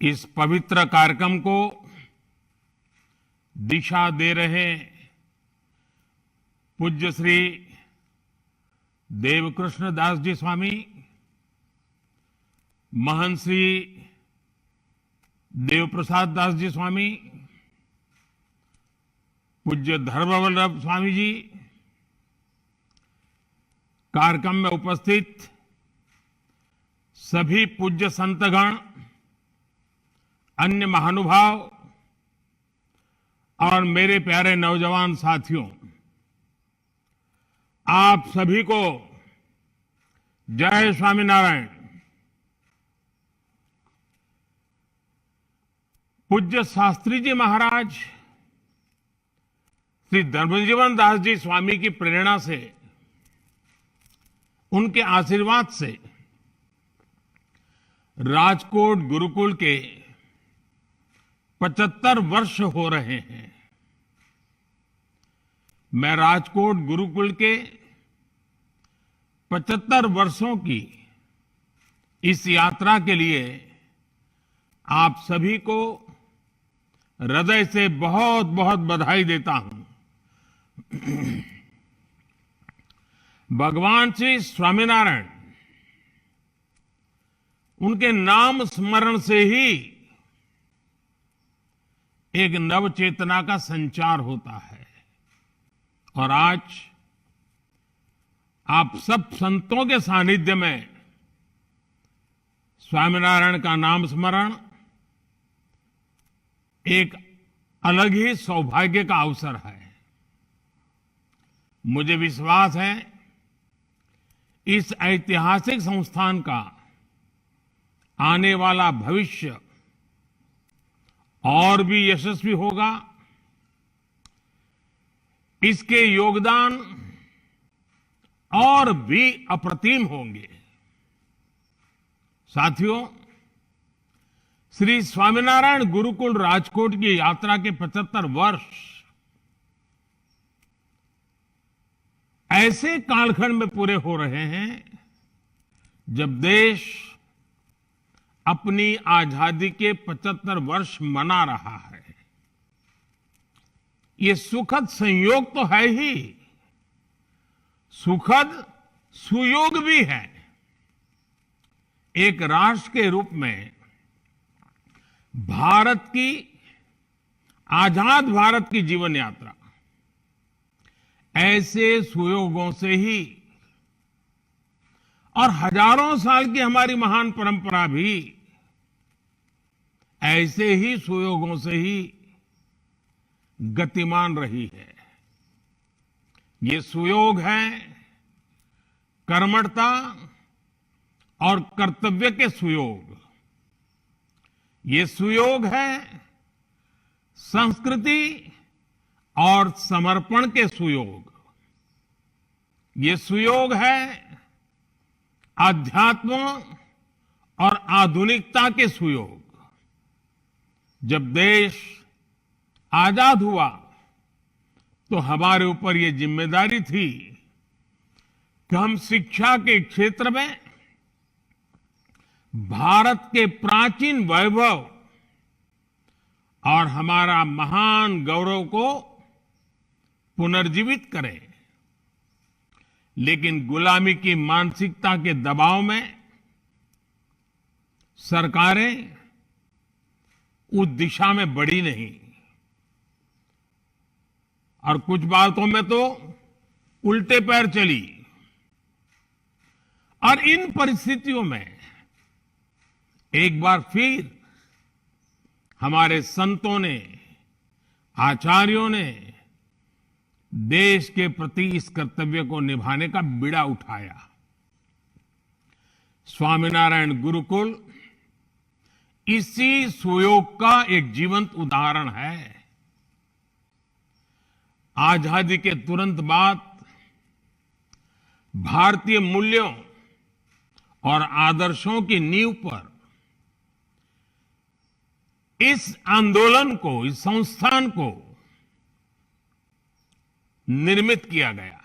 इस पवित्र कार्यक्रम को दिशा दे रहे पूज्य श्री देवकृष्ण दास जी स्वामी, महंत श्री देवप्रसाद दास जी स्वामी, पूज्य धर्मवल्लभ स्वामी जी, कार्यक्रम में उपस्थित सभी पूज्य संतगण, अन्य महानुभाव और मेरे प्यारे नौजवान साथियों, आप सभी को जय स्वामीनारायण। पूज्य शास्त्री जी महाराज श्री धर्मजीवन दास जी स्वामी की प्रेरणा से, उनके आशीर्वाद से राजकोट गुरुकुल के 75 वर्ष हो रहे हैं। मैं राजकोट गुरुकुल के 75 वर्षों की इस यात्रा के लिए आप सभी को हृदय से बहुत बहुत बधाई देता हूं। भगवान श्री स्वामीनारायण, उनके नाम स्मरण से ही एक नव चेतना का संचार होता है। और आज आप सब संतों के सानिध्य में स्वामीनारायण का नाम स्मरण एक अलग ही सौभाग्य का अवसर है। मुझे विश्वास है इस ऐतिहासिक संस्थान का आने वाला भविष्य और भी यशस्वी होगा। इसके योगदान और भी अप्रतिम होंगे। साथियों, श्री स्वामीनारायण गुरुकुल राजकोट की यात्रा के 75 वर्ष ऐसे कालखंड में पूरे हो रहे हैं जब देश अपनी आजादी के 75 वर्ष मना रहा है। ये सुखद संयोग तो है ही, सुखद सुयोग भी है। एक राष्ट्र के रूप में भारत की, आजाद भारत की जीवन यात्रा ऐसे सुयोगों से ही, और हजारों साल की हमारी महान परंपरा भी ऐसे ही सुयोगों से ही गतिमान रही है। ये सुयोग है कर्मठता और कर्तव्य के सुयोग। ये सुयोग है संस्कृति और समर्पण के सुयोग। ये सुयोग है आध्यात्म और आधुनिकता के सुयोग। जब देश आजाद हुआ तो हमारे ऊपर ये जिम्मेदारी थी कि हम शिक्षा के क्षेत्र में भारत के प्राचीन वैभव और हमारा महान गौरव को पुनर्जीवित करें। लेकिन गुलामी की मानसिकता के दबाव में सरकारें उस दिशा में बढ़ी नहीं, और कुछ बातों में तो उल्टे पैर चली। और इन परिस्थितियों में एक बार फिर हमारे संतों ने, आचार्यों ने देश के प्रति इस कर्तव्य को निभाने का बीड़ा उठाया। स्वामीनारायण गुरुकुल इसी सुयोग का एक जीवंत उदाहरण है। आजादी के तुरंत बाद भारतीय मूल्यों और आदर्शों की नींव पर इस आंदोलन को, इस संस्थान को निर्मित किया गया।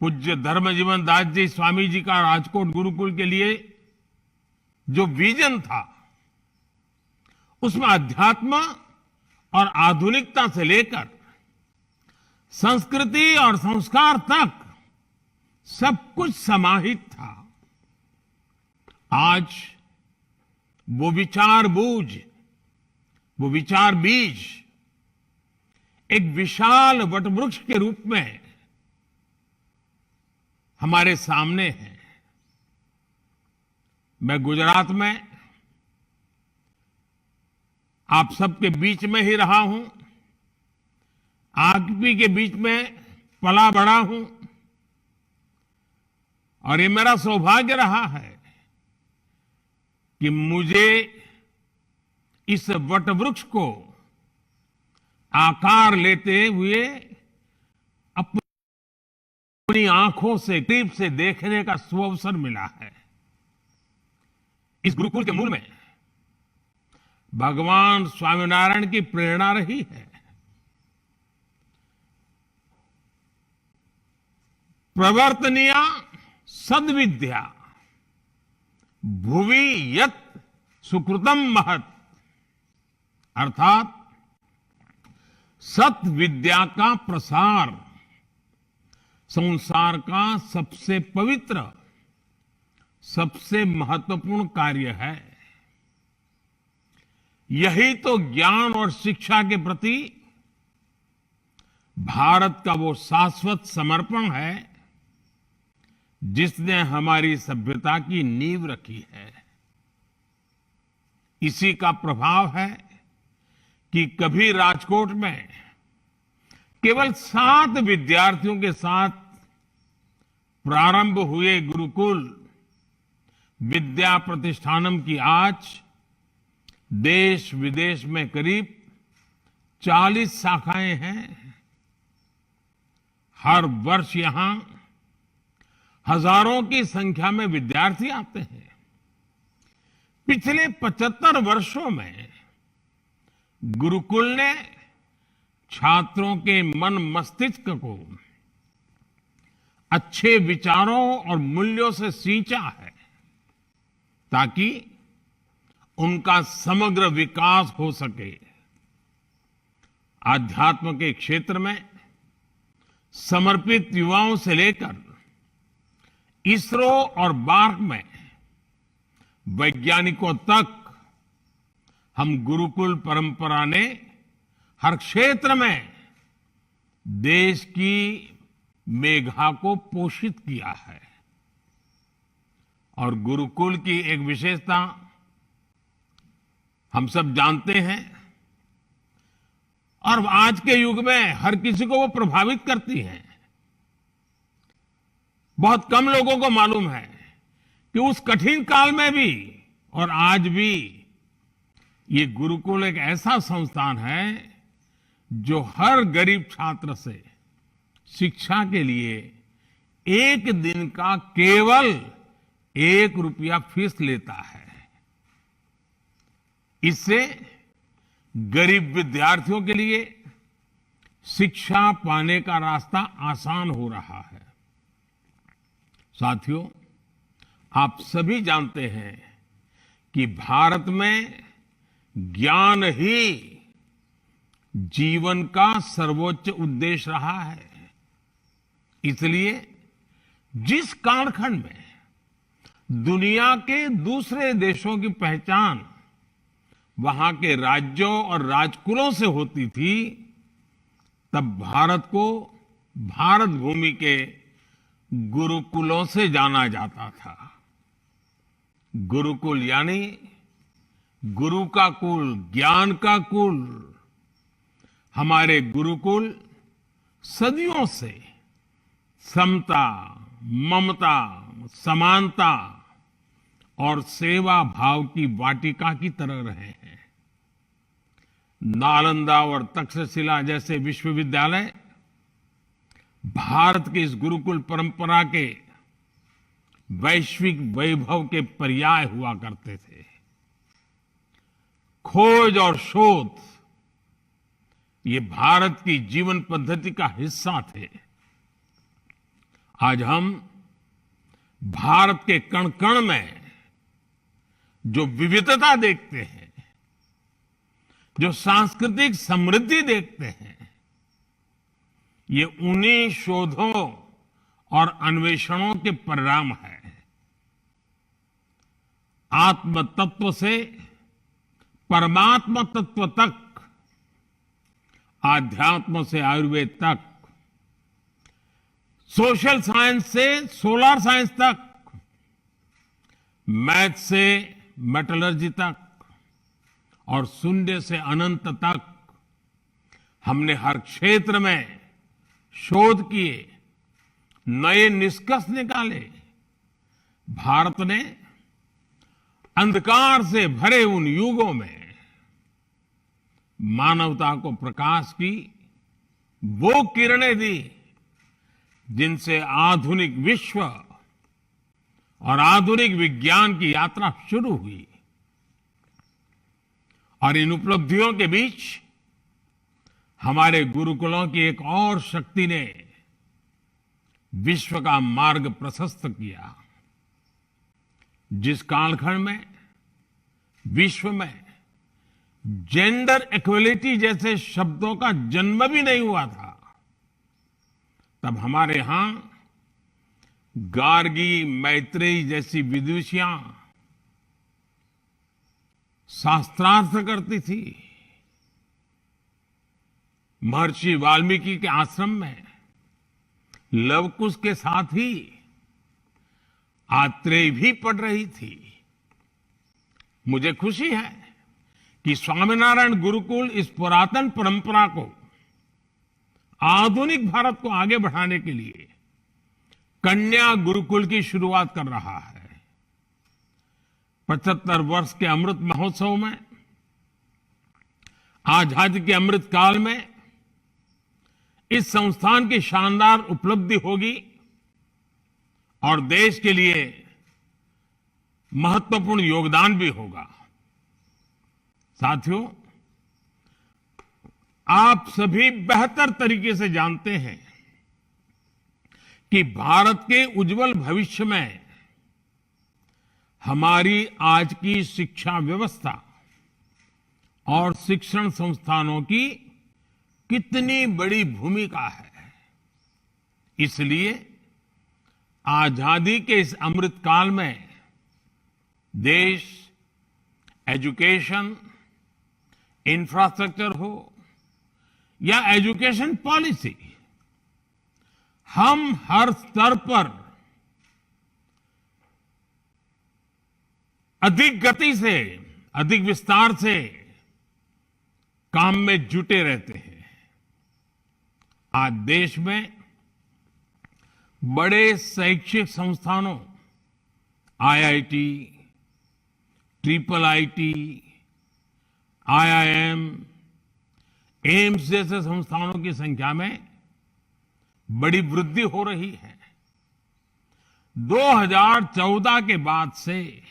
पूज्य धर्मजीवन दास जी स्वामी जी का राजकोट गुरुकुल के लिए जो विजन था, उसमें अध्यात्म और आधुनिकता से लेकर संस्कृति और संस्कार तक सब कुछ समाहित था। आज वो विचार बूझ, वो विचार बीज एक विशाल वटवृक्ष के रूप में हमारे सामने है। मैं गुजरात में आप सबके बीच में ही रहा हूं, आपकी के बीच में पला बड़ा हूं, और ये मेरा सौभाग्य रहा है कि मुझे इस वटवृक्ष को आकार लेते हुए अपनी आंखों से करीब से देखने का सुअवसर मिला है। इस गुरुकुल के मूल में भगवान स्वामीनारायण की प्रेरणा रही है। प्रवर्तनीया सद्विद्या भुवि यत् सुकृतम महत्, अर्थात सत विद्या का प्रसार संसार का सबसे पवित्र, सबसे महत्वपूर्ण कार्य है। यही तो ज्ञान और शिक्षा के प्रति भारत का वो शाश्वत समर्पण है जिसने हमारी सभ्यता की नींव रखी है। इसी का प्रभाव है कि कभी राजकोट में केवल 7 विद्यार्थियों के साथ प्रारंभ हुए गुरुकुल विद्या प्रतिष्ठानम की आज देश विदेश में करीब 40 शाखाएं हैं। हर वर्ष यहां हजारों की संख्या में विद्यार्थी आते हैं। पिछले 75 वर्षों में गुरुकुल ने छात्रों के मन मस्तिष्क को अच्छे विचारों और मूल्यों से सींचा है ताकि उनका समग्र विकास हो सके। आध्यात्म के क्षेत्र में समर्पित युवाओं से लेकर इसरो और बार्क में वैज्ञानिकों तक हम गुरुकुल परंपरा ने हर क्षेत्र में देश की मेघा को पोषित किया है। और गुरुकुल की एक विशेषता हम सब जानते हैं और आज के युग में हर किसी को वो प्रभावित करती है। बहुत कम लोगों को मालूम है कि उस कठिन काल में भी और आज भी ये गुरुकुल एक ऐसा संस्थान है जो हर गरीब छात्र से शिक्षा के लिए एक दिन का केवल 1 रुपया फीस लेता है। इससे गरीब विद्यार्थियों के लिए शिक्षा पाने का रास्ता आसान हो रहा है। साथियों, आप सभी जानते हैं कि भारत में ज्ञान ही जीवन का सर्वोच्च उद्देश्य रहा है। इसलिए जिस कालखंड में दुनिया के दूसरे देशों की पहचान वहां के राज्यों और राजकुलों से होती थी, तब भारत को भारत भूमि के गुरुकुलों से जाना जाता था। गुरुकुल यानी गुरु का कुल, ज्ञान का कुल। हमारे गुरुकुल सदियों से समता, ममता, समानता और सेवा भाव की वाटिका की तरह रहे हैं। नालंदा और तक्षशिला जैसे विश्वविद्यालय भारत की इस गुरुकुल परंपरा के वैश्विक वैभव के पर्याय हुआ करते थे। खोज और शोध ये भारत की जीवन पद्धति का हिस्सा थे। आज हम भारत के कण कण में जो विविधता देखते हैं, जो सांस्कृतिक समृद्धि देखते हैं, ये उन्हीं शोधों और अन्वेषणों के परिणाम है। आत्म तत्व से परमात्मा तत्व तक, आध्यात्म से आयुर्वेद तक, सोशल साइंस से सोलर साइंस तक, मैथ से मेटलर्जी तक और शून्य से अनंत तक हमने हर क्षेत्र में शोध किए, नए निष्कर्ष निकाले। भारत ने अंधकार से भरे उन युगों में मानवता को प्रकाश की वो किरणें दी जिनसे आधुनिक विश्व और आधुनिक विज्ञान की यात्रा शुरू हुई। और इन उपलब्धियों के बीच हमारे गुरुकुलों की एक और शक्ति ने विश्व का मार्ग प्रशस्त किया। जिस कालखंड में विश्व में जेंडर इक्वलिटी जैसे शब्दों का जन्म भी नहीं हुआ था, तब हमारे यहां गार्गी, मैत्रेयी जैसी विदुषियां शास्त्रार्थ करती थी। महर्षि वाल्मीकि के आश्रम में लवकुश के साथ ही आत्रेय भी पढ़ रही थी। मुझे खुशी है कि स्वामीनारायण गुरुकुल इस पुरातन परंपरा को, आधुनिक भारत को आगे बढ़ाने के लिए कन्या गुरुकुल की शुरुआत कर रहा है। 75 वर्ष के अमृत महोत्सव में, आजादी के अमृत काल में इस संस्थान की शानदार उपलब्धि होगी और देश के लिए महत्वपूर्ण योगदान भी होगा। साथियों, आप सभी बेहतर तरीके से जानते हैं कि भारत के उज्जवल भविष्य में हमारी आज की शिक्षा व्यवस्था और शिक्षण संस्थानों की कितनी बड़ी भूमिका है। इसलिए आजादी के इस अमृत काल में देश एजुकेशन, इंफ्रास्ट्रक्चर हो या एजुकेशन पॉलिसी, हम हर स्तर पर अधिक गति से, अधिक विस्तार से काम में जुटे रहते हैं। आज देश में बड़े शैक्षिक संस्थानों, आईआईटी, IIIT, IIM, एम्स जैसे संस्थानों की संख्या में बड़ी वृद्धि हो रही है। 2014 के बाद से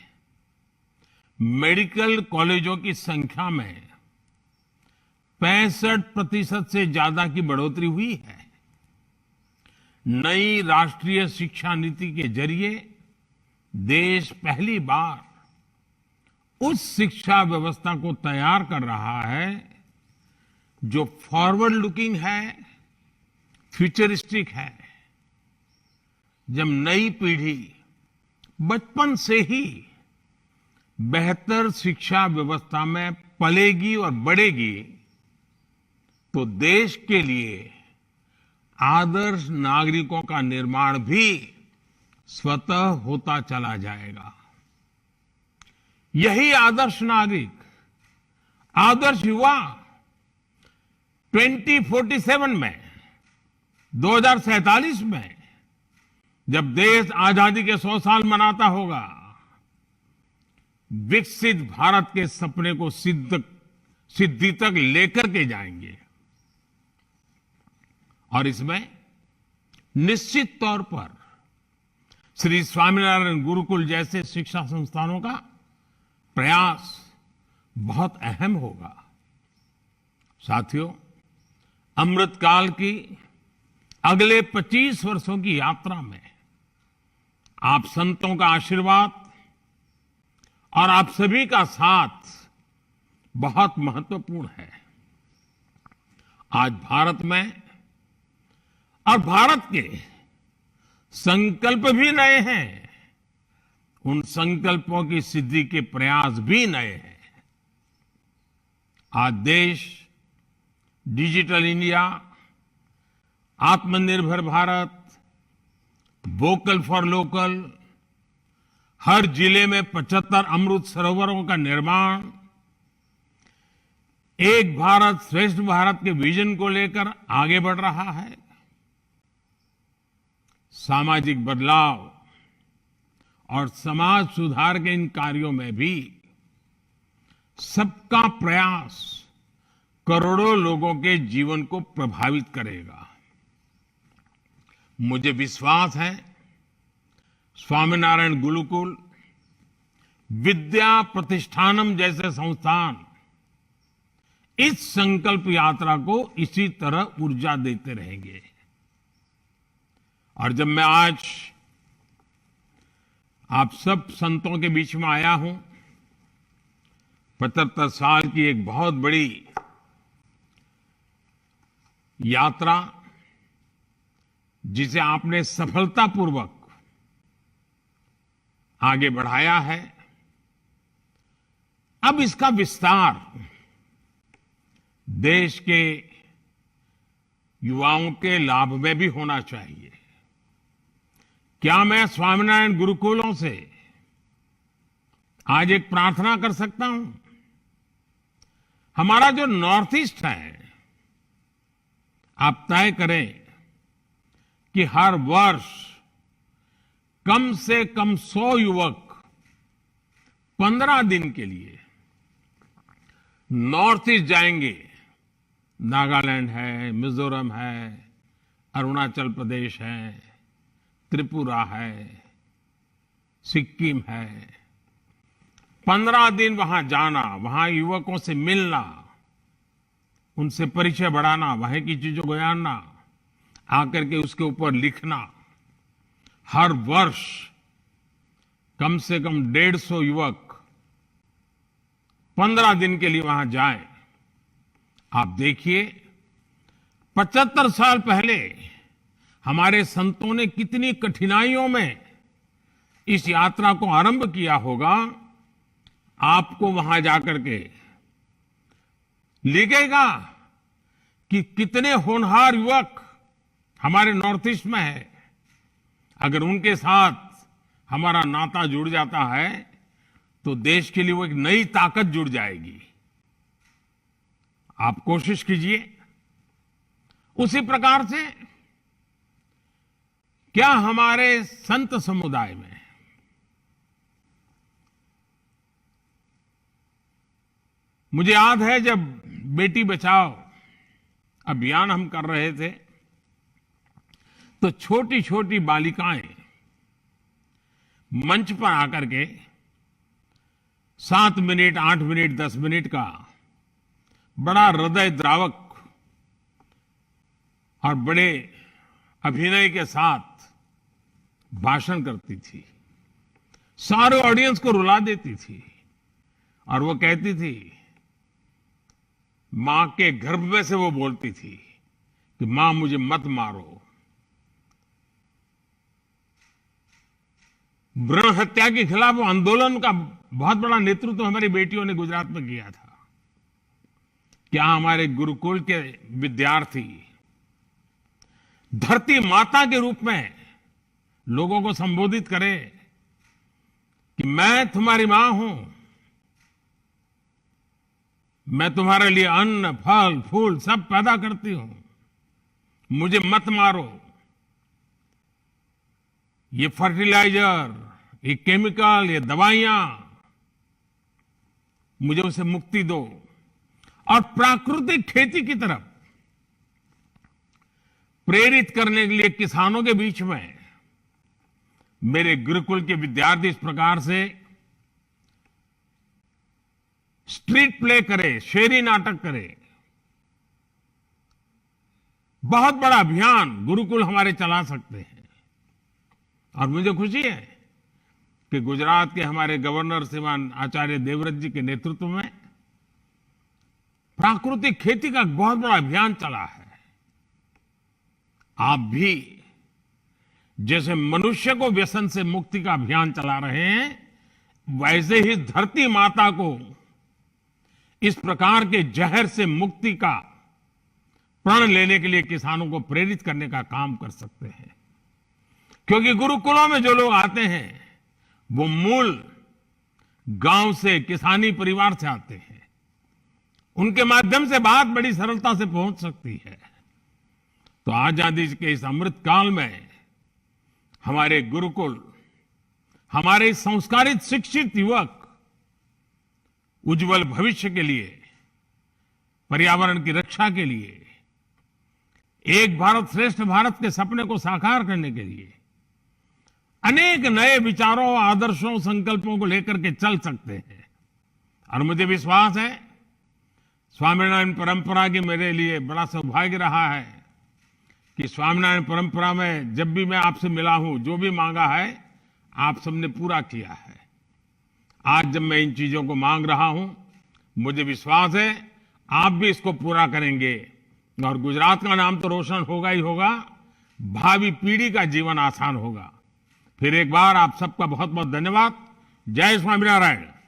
मेडिकल कॉलेजों की संख्या में 65% से ज्यादा की बढ़ोतरी हुई है। नई राष्ट्रीय शिक्षा नीति के जरिए देश पहली बार उस शिक्षा व्यवस्था को तैयार कर रहा है जो फॉरवर्ड लुकिंग है, फ्यूचरिस्टिक है। जब नई पीढ़ी बचपन से ही बेहतर शिक्षा व्यवस्था में पलेगी और बढ़ेगी, तो देश के लिए आदर्श नागरिकों का निर्माण भी स्वतः होता चला जाएगा। यही आदर्श नागरिक, आदर्श युवा 2047 में, 2047 में, जब देश आजादी के 100 साल मनाता होगा, विकसित भारत के सपने को सिद्धि तक लेकर के जाएंगे। और इसमें निश्चित तौर पर श्री स्वामीनारायण गुरुकुल जैसे शिक्षा संस्थानों का प्रयास बहुत अहम होगा। साथियों, अमृतकाल की अगले 25 वर्षों की यात्रा में आप संतों का आशीर्वाद और आप सभी का साथ बहुत महत्वपूर्ण है। आज भारत में और भारत के संकल्प भी नए हैं, उन संकल्पों की सिद्धि के प्रयास भी नए हैं। आज देश डिजिटल इंडिया, आत्मनिर्भर भारत, वोकल फॉर लोकल, हर जिले में 75 अमृत सरोवरों का निर्माण, एक भारत श्रेष्ठ भारत के विजन को लेकर आगे बढ़ रहा है। सामाजिक बदलाव और समाज सुधार के इन कार्यों में भी सबका प्रयास करोड़ों लोगों के जीवन को प्रभावित करेगा। मुझे विश्वास है स्वामीनारायण गुरुकुल, विद्या प्रतिष्ठानम जैसे संस्थान इस संकल्प यात्रा को इसी तरह ऊर्जा देते रहेंगे। और जब मैं आज आप सब संतों के बीच में आया हूं, 75 साल की एक बहुत बड़ी यात्रा जिसे आपने सफलतापूर्वक आगे बढ़ाया है, अब इसका विस्तार देश के युवाओं के लाभ में भी होना चाहिए। क्या मैं स्वामीनारायण गुरुकुलों से आज एक प्रार्थना कर सकता हूं? हमारा जो नॉर्थ ईस्ट है, आप तय करें कि हर वर्ष कम से कम 100 युवक 15 दिन के लिए नॉर्थ ईस्ट जाएंगे। नागालैंड है, मिजोरम है, अरुणाचल प्रदेश है, त्रिपुरा है, सिक्किम है। 15 दिन वहां जाना, वहां युवकों से मिलना, उनसे परिचय बढ़ाना, वहां की चीजों को जानना, आकर के उसके ऊपर लिखना। हर वर्ष कम से कम 150 युवक 15 दिन के लिए वहां जाएं। आप देखिए 75 साल पहले हमारे संतों ने कितनी कठिनाइयों में इस यात्रा को आरंभ किया होगा। आपको वहां जाकर के लिखेगा कि कितने होनहार युवक हमारे नॉर्थ ईस्ट में है। अगर उनके साथ हमारा नाता जुड़ जाता है तो देश के लिए वो एक नई ताकत जुड़ जाएगी। आप कोशिश कीजिए। उसी प्रकार से क्या हमारे संत समुदाय में मुझे याद है जब बेटी बचाओ अभियान हम कर रहे थे तो छोटी छोटी बालिकाएं मंच पर आकर के 7 मिनट, 8 मिनट, 10 मिनट का बड़ा हृदय द्रावक और बड़े अभिनय के साथ भाषण करती थी, सारे ऑडियंस को रुला देती थी और वो कहती थी, मां के गर्भ में से वो बोलती थी कि मां मुझे मत मारो। भ्रूण हत्या के खिलाफ वो आंदोलन का बहुत बड़ा नेतृत्व हमारी बेटियों ने गुजरात में किया था। क्या हमारे गुरुकुल के विद्यार्थी धरती माता के रूप में लोगों को संबोधित करें कि मैं तुम्हारी मां हूं, मैं तुम्हारे लिए अन्न, फल, फूल सब पैदा करती हूं, मुझे मत मारो। ये फर्टिलाइजर, ये केमिकल, ये दवाइयां, मुझे उसे मुक्ति दो। और प्राकृतिक खेती की तरफ प्रेरित करने के लिए किसानों के बीच में मेरे गुरुकुल के विद्यार्थी इस प्रकार से स्ट्रीट प्ले करे, शेरी नाटक करे। बहुत बड़ा अभियान गुरुकुल हमारे चला सकते हैं। और मुझे खुशी है कि गुजरात के हमारे गवर्नर श्रीमान आचार्य देवव्रत जी के नेतृत्व में प्राकृतिक खेती का एक बहुत बड़ा अभियान चला है। आप भी जैसे मनुष्य को व्यसन से मुक्ति का अभियान चला रहे हैं, वैसे ही धरती माता को इस प्रकार के जहर से मुक्ति का प्रण लेने के लिए किसानों को प्रेरित करने का काम कर सकते हैं। क्योंकि गुरुकुलों में जो लोग आते हैं वो मूल गांव से, किसानी परिवार से आते हैं। उनके माध्यम से बात बड़ी सरलता से पहुंच सकती है। तो आजादी के इस अमृत काल में हमारे गुरुकुल, हमारे संस्कारित शिक्षित युवक उज्जवल भविष्य के लिए, पर्यावरण की रक्षा के लिए, एक भारत श्रेष्ठ भारत के सपने को साकार करने के लिए अनेक नए विचारों, आदर्शों, संकल्पों को लेकर के चल सकते हैं। और मुझे विश्वास है स्वामीनारायण परंपरा की मेरे लिए बड़ा सौभाग्य रहा है कि स्वामीनारायण परंपरा में जब भी मैं आपसे मिला हूं, जो भी मांगा है आप सबने पूरा किया है। आज जब मैं इन चीजों को मांग रहा हूं, मुझे विश्वास है आप भी इसको पूरा करेंगे और गुजरात का नाम तो रोशन होगा ही होगा, भावी पीढ़ी का जीवन आसान होगा। फिर एक बार आप सबका बहुत बहुत धन्यवाद। जय स्वामीनारायण।